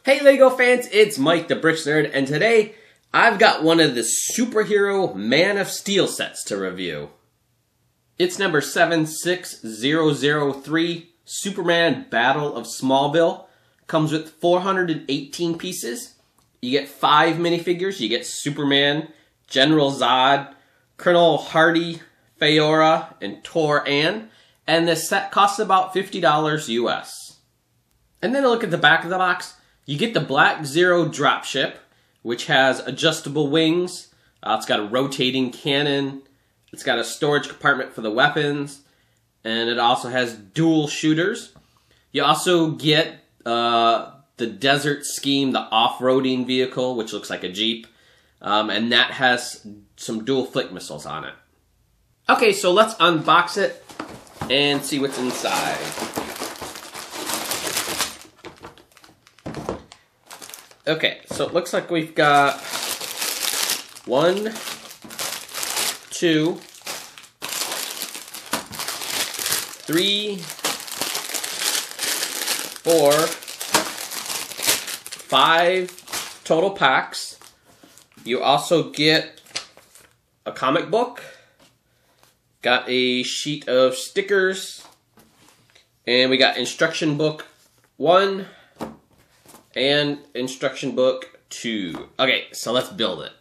Hey LEGO fans, it's Mike the BricksNerd, and today I've got one of the superhero Man of Steel sets to review. It's number 76003, Superman Battle of Smallville. Comes with 418 pieces. You get 5 minifigures. You get Superman, General Zod, Colonel Hardy, Faora and Tor-An, and this set costs about $50 US. And then a look at the back of the box. You get the Black Zero Dropship, which has adjustable wings. It's got a rotating cannon. It's got a storage compartment for the weapons. And it also has dual shooters. You also get the Desert Scheme, the off-roading vehicle, which looks like a Jeep. And that has some dual flick missiles on it. Okay, so let's unbox it and see what's inside. Okay, so it looks like we've got 1, 2, 3, 4, 5 total packs. You also get a comic book, got a sheet of stickers, and we got instruction book 1 and instruction book 2. Okay, so let's build it.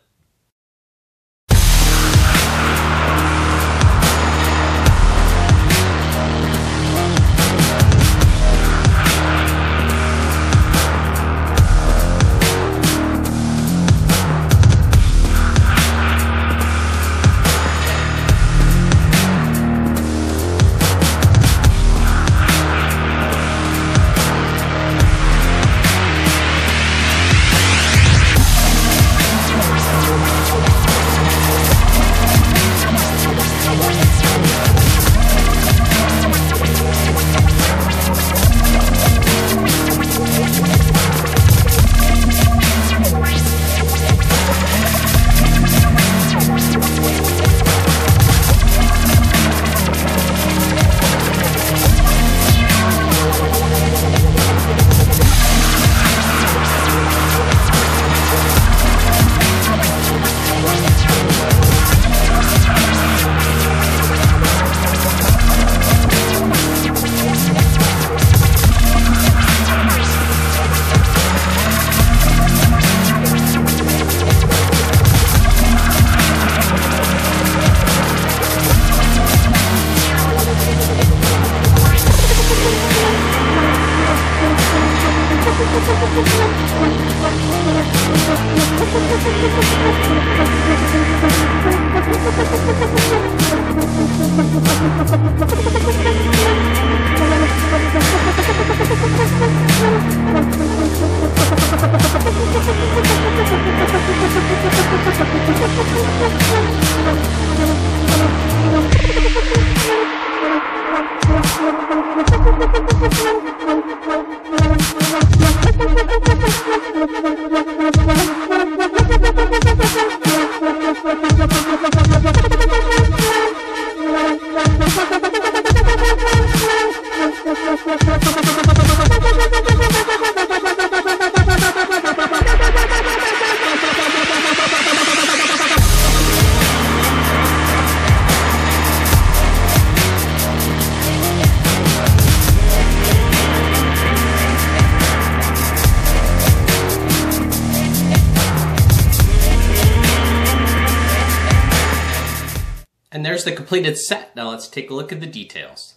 And there's the completed set. Now let's take a look at the details.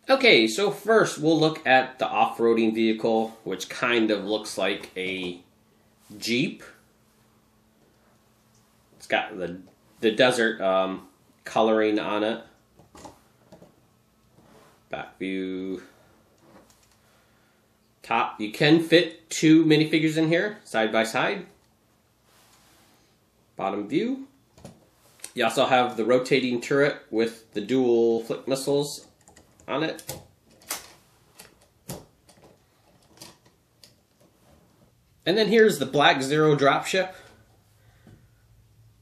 Okay, so first we'll look at the off-roading vehicle, which kind of looks like a Jeep. It's got the desert coloring on it. Back view. Top. You can fit 2 minifigures in here, side by side. Bottom view. You also have the rotating turret with the dual flick missiles on it. And then here's the Black Zero Dropship.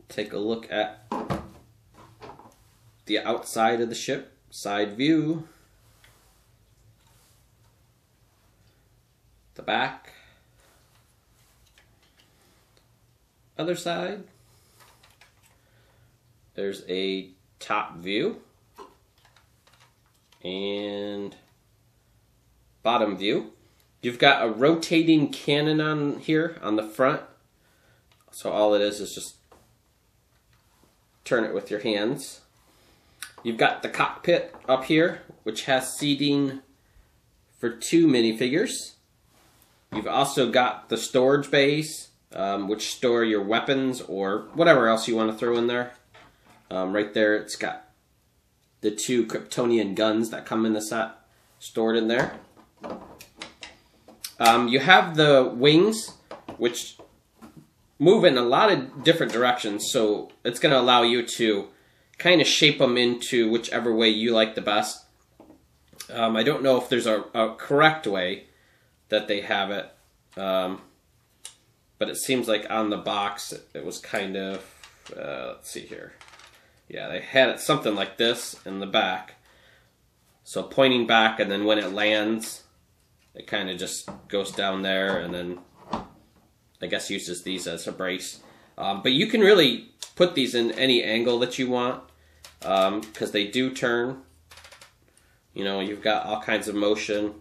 Take a look at the outside of the ship, side view. The back. other side. There's a top view and bottom view. You've got a rotating cannon on here on the front. So all it is just turn it with your hands. You've got the cockpit up here, which has seating for 2 minifigures. You've also got the storage bays, which store your weapons or whatever else you want to throw in there. Right there, it's got the 2 Kryptonian guns that come in the set stored in there. You have the wings, which move in a lot of different directions, so it's going to allow you to kind of shape them into whichever way you like the best. I don't know if there's a correct way that they have it, but it seems like on the box it was kind of, let's see here. Yeah, they had it something like this in the back. So pointing back, and then when it lands, it kind of just goes down there, and then I guess uses these as a brace. But you can really put these in any angle that you want, because they do turn. You know, you've got all kinds of motion.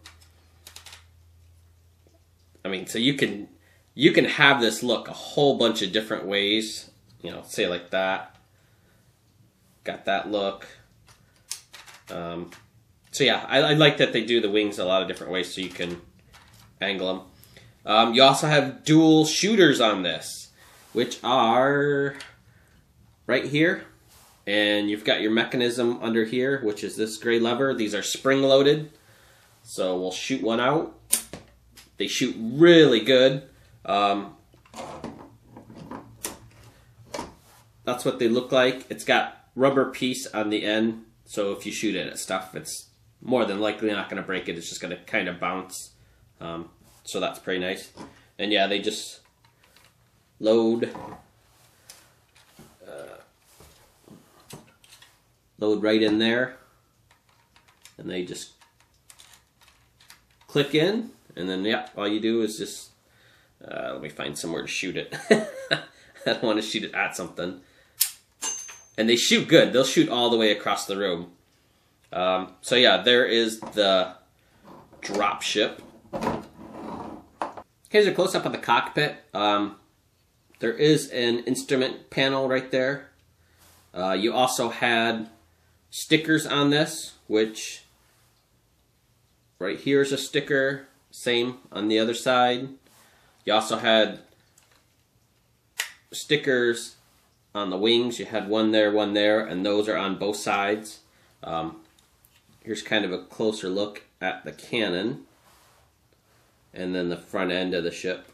I mean, so you can have this look a whole bunch of different ways. You know, say like that. Got that look. So yeah, I like that they do the wings a lot of different ways so you can angle them. You also have dual shooters on this, which are right here. And you've got your mechanism under here, which is this gray lever. These are spring-loaded. So we'll shoot one out. They shoot really good. That's what they look like. It's got rubber piece on the end, so if you shoot it at stuff, it's more than likely not going to break it. It's just going to kind of bounce. So that's pretty nice. And yeah, they just load right in there, and they just click in, and then yeah, all you do is just let me find somewhere to shoot it. I don't want to shoot it at something. And they shoot good. They'll shoot all the way across the room. So yeah, there is the dropship. Here's a close-up of the cockpit. There is an instrument panel right there. You also had stickers on this, which right here is a sticker. Same on the other side. You also had stickers on the wings. You had one there, and those are on both sides. Here's kind of a closer look at the cannon, and then the front end of the ship.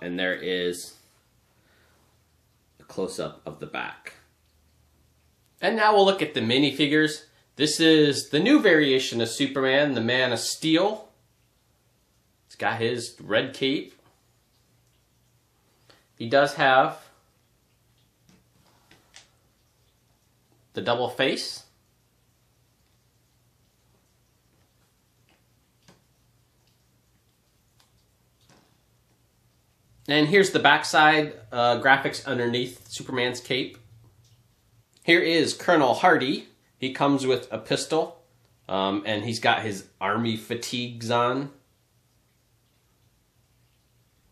And there is a close-up of the back. And now we'll look at the minifigures. This is the new variation of Superman, the Man of Steel. He's got his red cape. He does have the double face. And here's the backside graphics underneath Superman's cape. Here is Colonel Hardy. He comes with a pistol, and he's got his army fatigues on.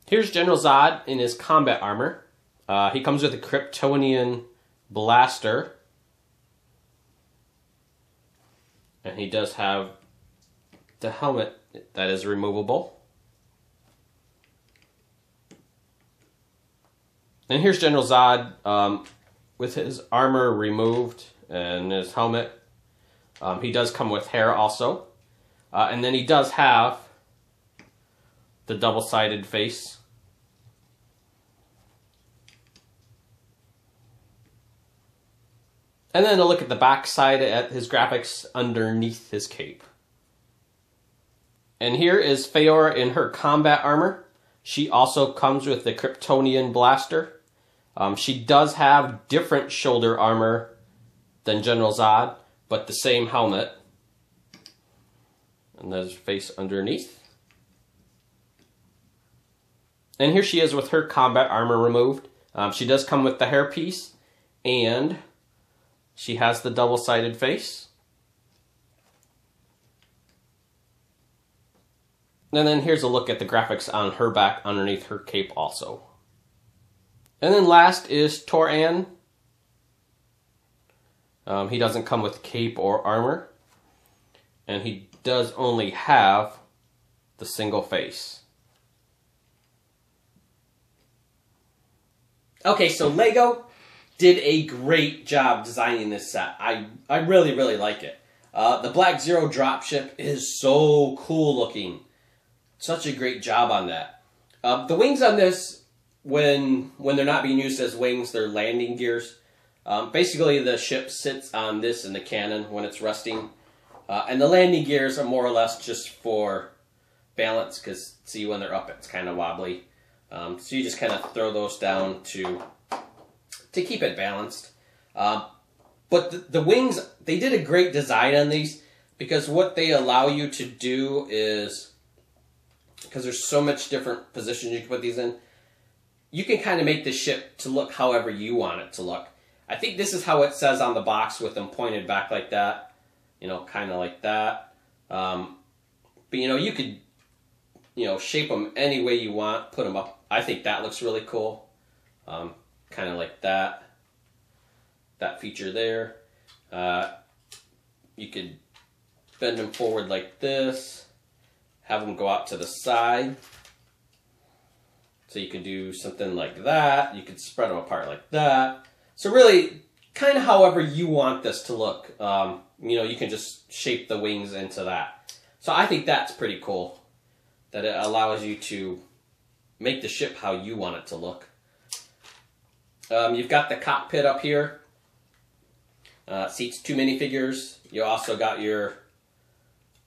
Here's General Zod in his combat armor. He comes with a Kryptonian blaster. And he does have the helmet that is removable. And here's General Zod with his armor removed and his helmet. He does come with hair also. And then he does have the double-sided face. And then a look at the back side at his graphics underneath his cape. And here is Faora in her combat armor. She also comes with the Kryptonian blaster. She does have different shoulder armor than General Zod, but the same helmet. And there's face underneath. And here she is with her combat armor removed. She does come with the hairpiece, and she has the double-sided face. And then here's a look at the graphics on her back underneath her cape also. And then last is Tor-An. He doesn't come with cape or armor. And he does only have the single face. Okay, so Lego did a great job designing this set. I really, really like it. The Black Zero Dropship is so cool looking. Such a great job on that. The wings on this, when they're not being used as wings, they're landing gears. Basically, the ship sits on this in the cannon when it's resting. And the landing gears are more or less just for balance, because see, when they're up, it's kind of wobbly. So you just kind of throw those down to keep it balanced. But the wings, they did a great design on these, because what they allow you to do is, because there's so much different positions you can put these in, you can kind of make the ship to look however you want it to look. I think this is how it says on the box with them pointed back like that, you know, kind of like that. But, you know, you could, you know, shape them any way you want, put them up. I think that looks really cool. Kind of like that. That feature there. You could bend them forward like this. Have them go out to the side. So you can do something like that. You could spread them apart like that. So really, kind of however you want this to look. You know, you can just shape the wings into that. So I think that's pretty cool. That it allows you to make the ship how you want it to look. You've got the cockpit up here. Seats 2 minifigures. You also got your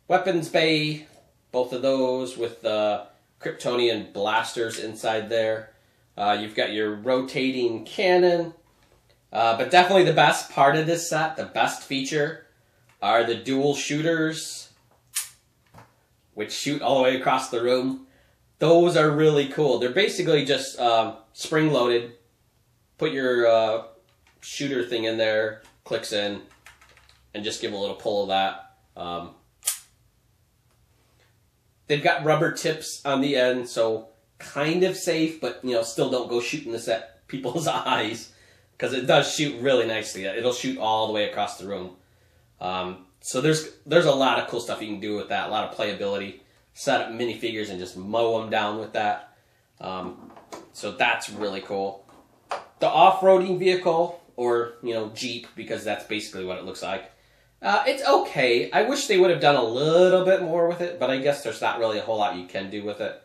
weapons bay. Both of those with the Kryptonian blasters inside there. You've got your rotating cannon. But definitely the best part of this set, the best feature, are the dual shooters, which shoot all the way across the room. Those are really cool. They're basically just spring-loaded. Put your shooter thing in there, clicks in, and just give a little pull of that. They've got rubber tips on the end, so kind of safe, but you know, still don't go shooting this at people's eyes, because it does shoot really nicely. It'll shoot all the way across the room. So there's a lot of cool stuff you can do with that, a lot of playability. Set up minifigures and just mow them down with that. So that's really cool. The off-roading vehicle, or you know, Jeep, because that's basically what it looks like. It's okay. I wish they would have done a little bit more with it, but I guess there's not really a whole lot you can do with it.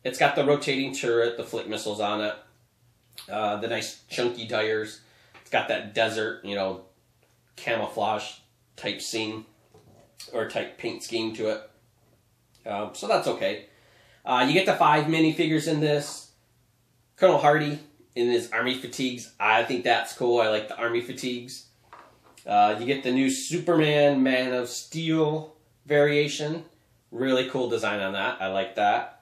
It's got the rotating turret, the flick missiles on it, the nice chunky tires. It's got that desert, you know, camouflage type scene, or type paint scheme to it. So that's okay. You get the 5 minifigures in this. Colonel Hardy in his army fatigues. I think that's cool. I like the army fatigues. You get the new Superman Man of Steel variation. Really cool design on that. I like that.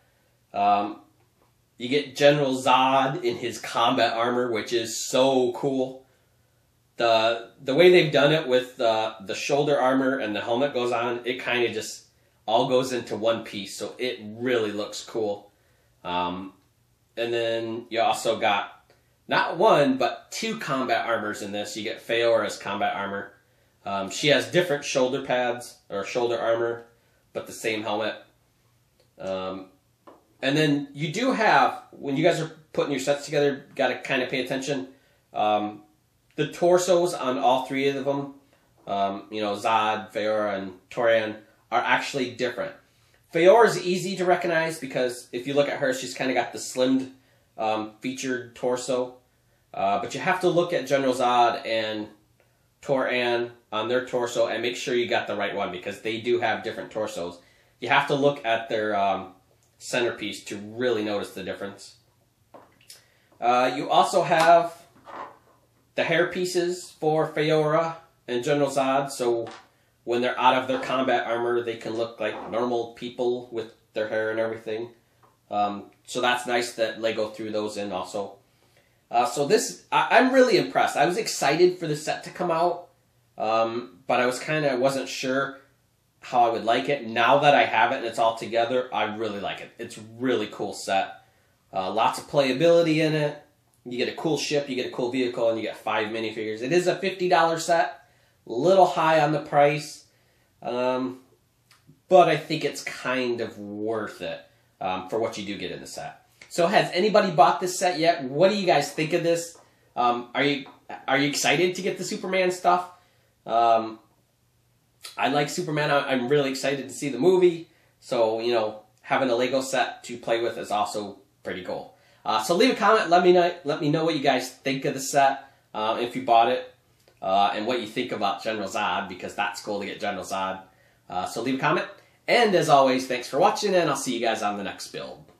You get General Zod in his combat armor, which is so cool. The way they've done it with the shoulder armor and the helmet goes on, it kind of just all goes into one piece, so it really looks cool. And then you also got not 1, but 2 combat armors in this. You get Faora's combat armor. She has different shoulder pads, or shoulder armor, but the same helmet. And then you do have, when you guys are putting your sets together, got to kind of pay attention. The torsos on all 3 of them, you know, Zod, Faora, and Tor-An, are actually different. Faora's easy to recognize because if you look at her, she's kind of got the slimmed, featured torso. But you have to look at General Zod and Tor-An on their torso and make sure you got the right one, because they do have different torsos. You have to look at their centerpiece to really notice the difference. You also have the hair pieces for Faora and General Zod, so when they're out of their combat armor, they can look like normal people with their hair and everything. So that's nice that Lego threw those in also. So this, I'm really impressed. I was excited for the set to come out, but I wasn't sure how I would like it. Now that I have it and it's all together, I really like it. It's a really cool set. Lots of playability in it. You get a cool ship, you get a cool vehicle, and you get 5 minifigures. It is a $50 set. A little high on the price. But I think it's kind of worth it for what you do get in the set. So has anybody bought this set yet? What do you guys think of this? Are you excited to get the Superman stuff? I like Superman. I'm really excited to see the movie. So, you know, having a Lego set to play with is also pretty cool. So leave a comment. Let me know what you guys think of the set, if you bought it, and what you think about General Zod, because that's cool to get General Zod. So leave a comment. And as always, thanks for watching, and I'll see you guys on the next build.